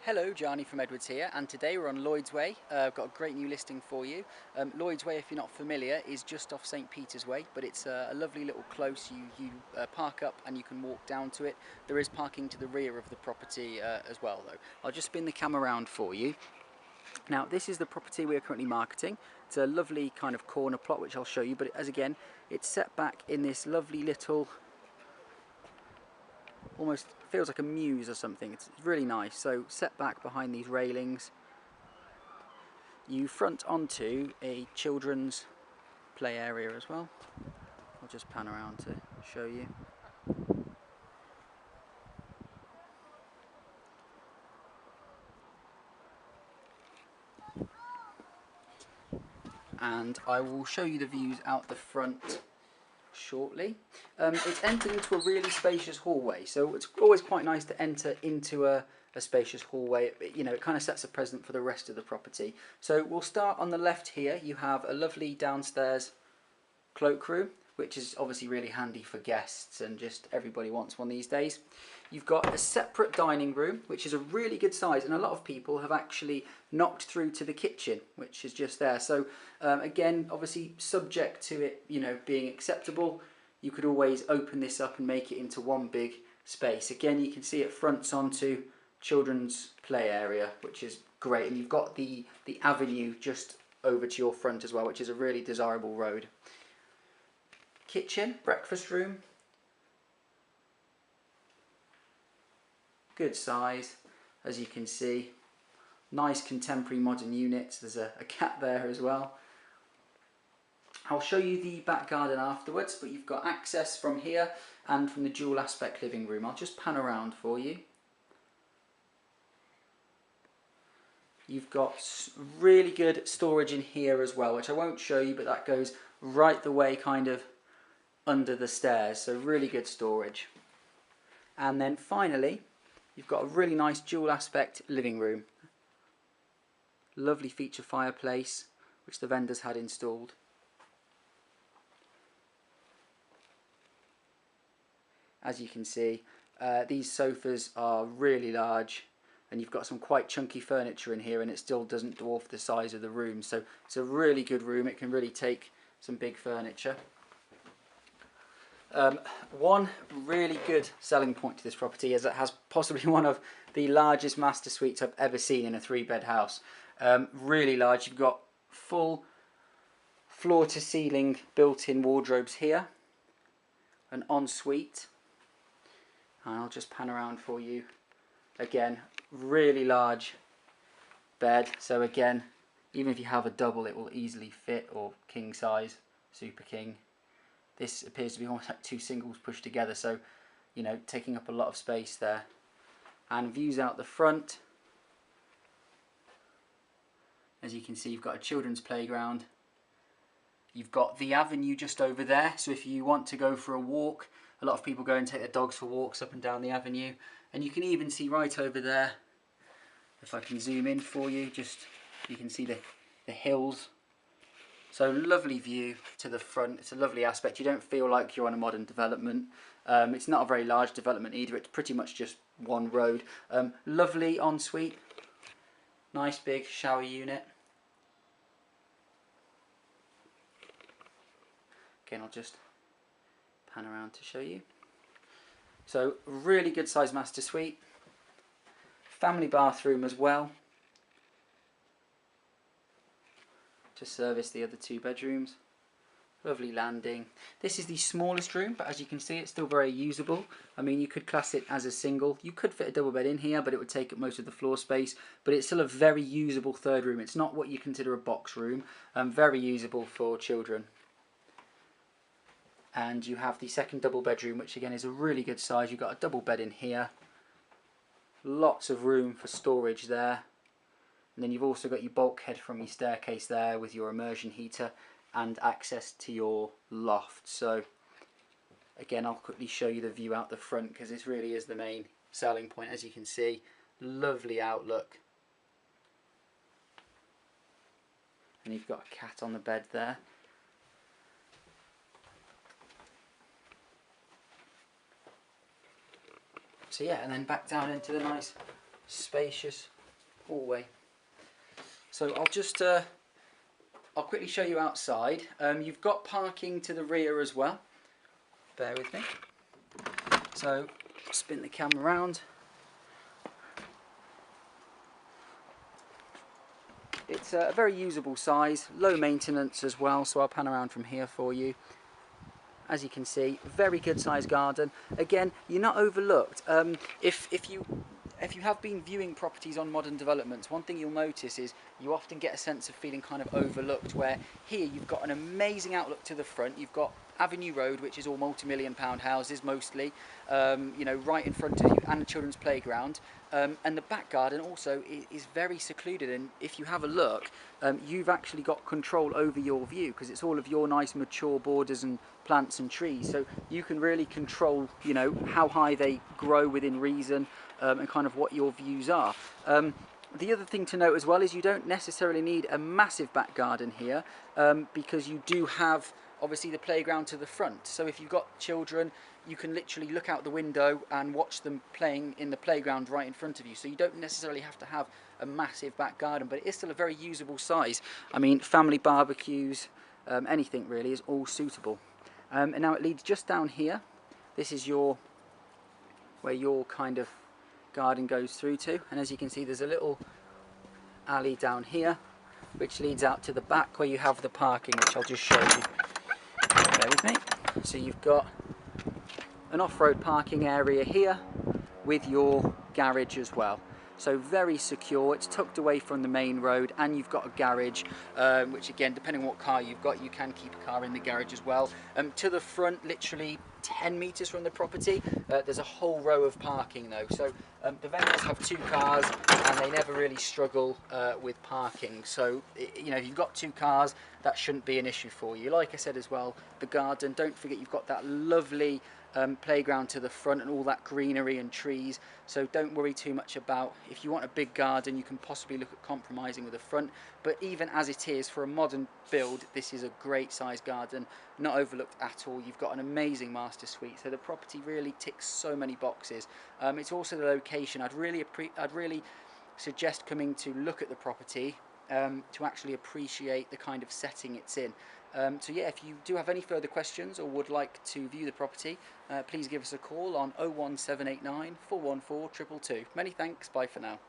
Hello, Johnny from Edwards here, and today we're on Lloyds Way. I've got a great new listing for you. Lloyds Way, if you're not familiar, is just off St Peter's Way, but it's a lovely little close. You park up and you can walk down to it. There is parking to the rear of the property as well, though. I'll just spin the camera around for you. Now, this is the property we're currently marketing. It's a lovely kind of corner plot, which I'll show you, but as again, it's set back in this lovely little, almost feels like a mews or something. It's really nice. So set back behind these railings, you front onto a children's play area as well. I'll just pan around to show you. And I will show you the views out the front shortly. It's entered into a really spacious hallway, so it's always quite nice to enter into a spacious hallway. It kind of sets a precedent for the rest of the property. So we'll start on the left here. You have a lovely downstairs cloakroom, which is obviously really handy for guests, and just everybody wants one these days. You've got a separate dining room, which is a really good size, and a lot of people have actually knocked through to the kitchen, which is just there. So again, obviously subject to it being acceptable, you could always open this up and make it into one big space. Again, you can see it fronts onto children's play area, which is great, and you've got the avenue just over to your front as well, which is a really desirable road. Kitchen, breakfast room, good size, as you can see. Nice contemporary modern units. There's a cat there as well. I'll show you the back garden afterwards, but you've got access from here and from the dual aspect living room. I'll just pan around for you. You've got really good storage in here as well, which I won't show you, but that goes right the way kind of under the stairs, so really good storage. And then finally, you've got a really nice dual aspect living room. Lovely feature fireplace, which the vendors had installed. As you can see, these sofas are really large, and you've got some quite chunky furniture in here, and it still doesn't dwarf the size of the room. So it's a really good room. It can really take some big furniture. One really good selling point to this property is it has possibly one of the largest master suites I've ever seen in a 3-bed house. Really large. You've got full floor to ceiling built-in wardrobes here, an ensuite, and I'll just pan around for you. Again, really large bed, so again, even if you have a double, it will easily fit, or king size, super king. This appears to be almost like 2 singles pushed together, so taking up a lot of space there. And views out the front, as you can see, you've got a children's playground. You've got the avenue just over there, so if you want to go for a walk, a lot of people go and take their dogs for walks up and down the avenue. And you can even see right over there, if I can zoom in for you, you can see the hills. So lovely view to the front. It's a lovely aspect. You don't feel like you're on a modern development. It's not a very large development either. It's pretty much just one road. Lovely ensuite. Nice big shower unit. Again, I'll just pan around to show you. So really good size master suite. Family bathroom as well, to service the other 2 bedrooms. Lovely landing. This is the smallest room, but as you can see, it's still very usable. I mean, you could class it as a single. You could fit a double bed in here, but it would take up most of the floor space. But it's still a very usable 3rd room. It's not what you consider a box room. Very usable for children. And you have the 2nd double bedroom, which again is a really good size. You've got a double bed in here. Lots of room for storage there. And then you've also got your bulkhead from your staircase there with your immersion heater and access to your loft. So again, I'll quickly show you the view out the front, because this really is the main selling point. As you can see, lovely outlook. And you've got a cat on the bed there. So yeah, and then back down into the nice spacious hallway. So I'll just I'll quickly show you outside. You've got parking to the rear as well. Bear with me. So spin the camera around. It's a very usable size, low maintenance as well, so I'll pan around from here for you. As you can see, very good sized garden. Again, you're not overlooked. If you have been viewing properties on modern developments, one thing you'll notice is you often get a sense of feeling kind of overlooked, where here you've got an amazing outlook to the front. You've got Avenue Road, which is all multi-million-pound houses mostly, you know, right in front of you, and the children's playground. And the back garden also is very secluded, and if you have a look, you've actually got control over your view, because it's all of your nice mature borders and plants and trees, so you can really control, you know, how high they grow within reason, and kind of what your views are. The other thing to note as well is you don't necessarily need a massive back garden here, because you do have obviously the playground to the front. So if you've got children, you can literally look out the window and watch them playing in the playground right in front of you. So you don't necessarily have to have a massive back garden, but it is still a very usable size. I mean, family barbecues, anything really is all suitable. And now it leads just down here. This is where your kind of garden goes through to, and as you can see, there's a little alley down here which leads out to the back where you have the parking, which I'll just show you. Bear with me. So you've got an off-road parking area here with your garage as well. So very secure, it's tucked away from the main road, and you've got a garage, which again, depending on what car you've got, you can keep a car in the garage as well. To the front, literally 10 metres from the property, there's a whole row of parking though. So the vendors have 2 cars and they never really struggle with parking. So, you know, if you've got 2 cars, that shouldn't be an issue for you. Like I said as well, the garden, don't forget you've got that lovely playground to the front and all that greenery and trees, so don't worry too much about if you want a big garden. You can possibly look at compromising with the front, but even as it is, for a modern build, this is a great sized garden, not overlooked at all. You've got an amazing master suite, so the property really ticks so many boxes. It's also the location. I'd really suggest coming to look at the property to actually appreciate the kind of setting it's in. So yeah, if you do have any further questions or would like to view the property, please give us a call on 01789 414 222. Many thanks, bye for now.